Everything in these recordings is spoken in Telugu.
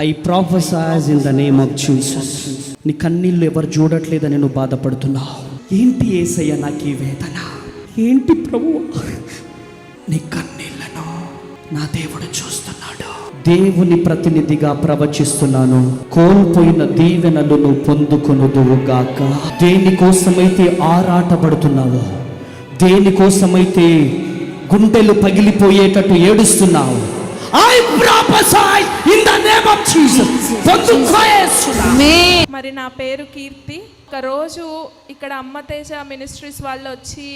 I prophesize in the name of Jesus. నీ కన్నీళ్ళు ఎవరు చూడట్లేదని నువ్వు బాధపడుతున్నావు. ఏంటి యేసయ్య నాకు ఈ వేదన? ఏంటి ప్రభువా? నీ కన్నీళ్లను నా దేవుడు చూస్తున్నాడు. దేవుని ప్రతినిధిగా ప్రవచిస్తున్నాను. కోల్పోయిన దీవెనలు నువ్వు పొందుకొనుదువుగాక. దేనికోసమైతే ఆరాటపడుతున్నావో, దేనికోసమైతే గుండెలు పగిలిపోయేటట్టు ఏడుస్తున్నావు, I prophesy in the name of Jesus. మరి నా పేరు కీర్తి. ఒక రోజు ఇక్కడ అమ్మ తేజ మినిస్ట్రీస్ వాళ్ళు వచ్చి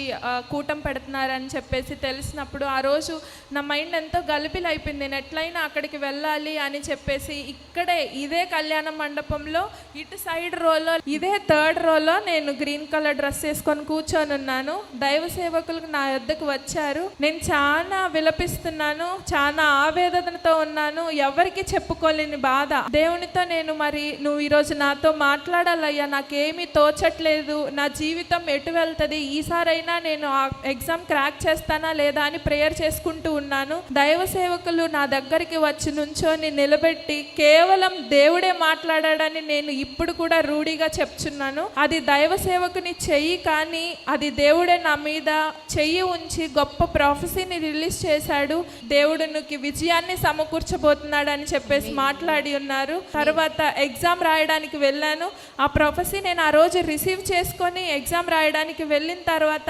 కూటం పెడుతున్నారని చెప్పేసి తెలిసినప్పుడు ఆ రోజు నా మైండ్ ఎంతో గలిబిలి అయిపోయింది. నేను ఎట్లయినా అక్కడికి వెళ్ళాలి అని చెప్పేసి ఇక్కడే ఇదే కళ్యాణ మండపంలో ఇటు సైడ్ రోలో ఇదే థర్డ్ రోలో నేను గ్రీన్ కలర్ డ్రెస్ వేసుకొని కూర్చొని ఉన్నాను. దైవ సేవకులకు నా యొద్దకు వచ్చారు. నేను చాలా విలపిస్తున్నాను, చాలా ఆవేదనతో ఉన్నాను, ఎవరికి చెప్పుకోలేని బాధ. దేవునితో నేను మరి నువ్వు ఈరోజు నాతో మాట్లాడాలయ్యా, నాకేమీ తోచట్లేదు, నా జీవితం ఎటు వెళ్తుంది, ఈసారైనా నేను ఆ ఎగ్జామ్ క్రాక్ చేస్తానా లేదా అని ప్రేయర్ చేసుకుంటూ ఉన్నాను. దైవ సేవకులు నా దగ్గరికి వచ్చి నుంచొని నిలబెట్టి కేవలం దేవుడే మాట్లాడాడని నేను ఇప్పుడు కూడా రూఢిగా చెప్తున్నాను. అది దైవ సేవకుని చెయ్యి, కానీ అది దేవుడే నా మీద చెయ్యి ఉంచి గొప్ప ప్రాఫెసీని రిలీజ్ చేశాడు. దేవుడు నీకు విజయాన్ని సమకూర్చబోతున్నాడు అని చెప్పేసి మాట్లాడి ఉన్నారు. తర్వాత ఎగ్జామ్ రాయడానికి వెళ్ళాను. ఆ ప్రాఫెసీ నేను ఆ రోజు రిసీవ్ చేసుకొని ఎగ్జామ్ రాయడానికి వెళ్ళిన తర్వాత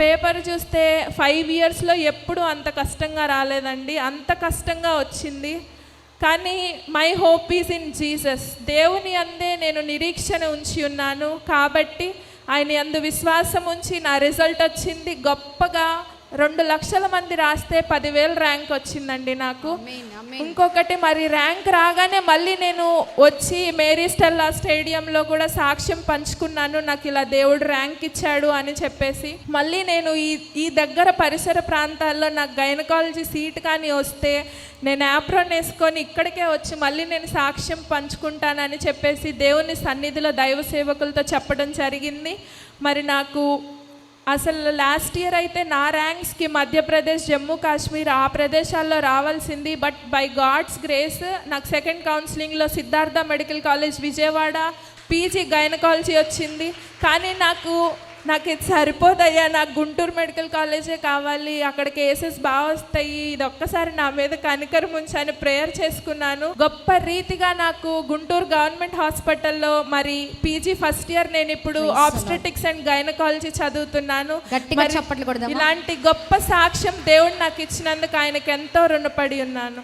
పేపర్ చూస్తే 5 yearsలో ఎప్పుడు అంత కష్టంగా రాలేదండి, అంత కష్టంగా వచ్చింది. కానీ my hope is in Jesus. దేవుని అందే నేను నిరీక్షణ ఉంచి ఉన్నాను కాబట్టి ఆయన యందు విశ్వాసం ఉంచి నా రిజల్ట్ వచ్చింది. గొప్పగా 2 లక్షల మంది రాస్తే 10,000 ర్యాంక్ వచ్చిందండి నాకు. ఇంకొకటి మరి ర్యాంక్ రాగానే మళ్ళీ నేను వచ్చి మేరీ స్టెల్లా స్టేడియంలో కూడా సాక్ష్యం పంచుకున్నాను, నాకు ఇలా దేవుడు ర్యాంక్ ఇచ్చాడు అని చెప్పేసి. మళ్ళీ నేను ఈ దగ్గర పరిసర ప్రాంతాల్లో నాకు గైనకాలజీ సీట్ కానీ వస్తే నేను యాప్రోన్ వేసుకొని ఇక్కడికే వచ్చి మళ్ళీ నేను సాక్ష్యం పంచుకుంటానని చెప్పేసి దేవుని సన్నిధిలో దైవ సేవకులతో చెప్పడం జరిగింది. మరి నాకు అసలు లాస్ట్ ఇయర్ అయితే నా ర్యాంక్స్కి మధ్యప్రదేశ్, జమ్మూ కాశ్మీర్ ఆ ప్రదేశాల్లో రావాల్సింది. బట్ బై గాడ్స్ గ్రేస్ నాకు సెకండ్ కౌన్సిలింగ్లో Siddhartha medical college Vijayawada PG gynaecology వచ్చింది. కానీ నాకు ఇది సరిపోదయ్యా, నాకు గుంటూరు మెడికల్ కాలేజే కావాలి, అక్కడ కేసెస్ బాగా వస్తాయి, ఇది ఒక్కసారి నా మీద కనికరం ఉంచని ప్రేయర్ చేసుకున్నాను. గొప్ప రీతిగా నాకు గుంటూరు గవర్నమెంట్ హాస్పిటల్లో మరి పీజీ ఫస్ట్ ఇయర్ నేను ఇప్పుడు ఆబ్స్టెటిక్స్ అండ్ గైనకాలజీ చదువుతున్నాను. ఇలాంటి గొప్ప సాక్ష్యం దేవుడు నాకు ఇచ్చినందుకు ఆయనకు ఎంతో రుణపడి ఉన్నాను.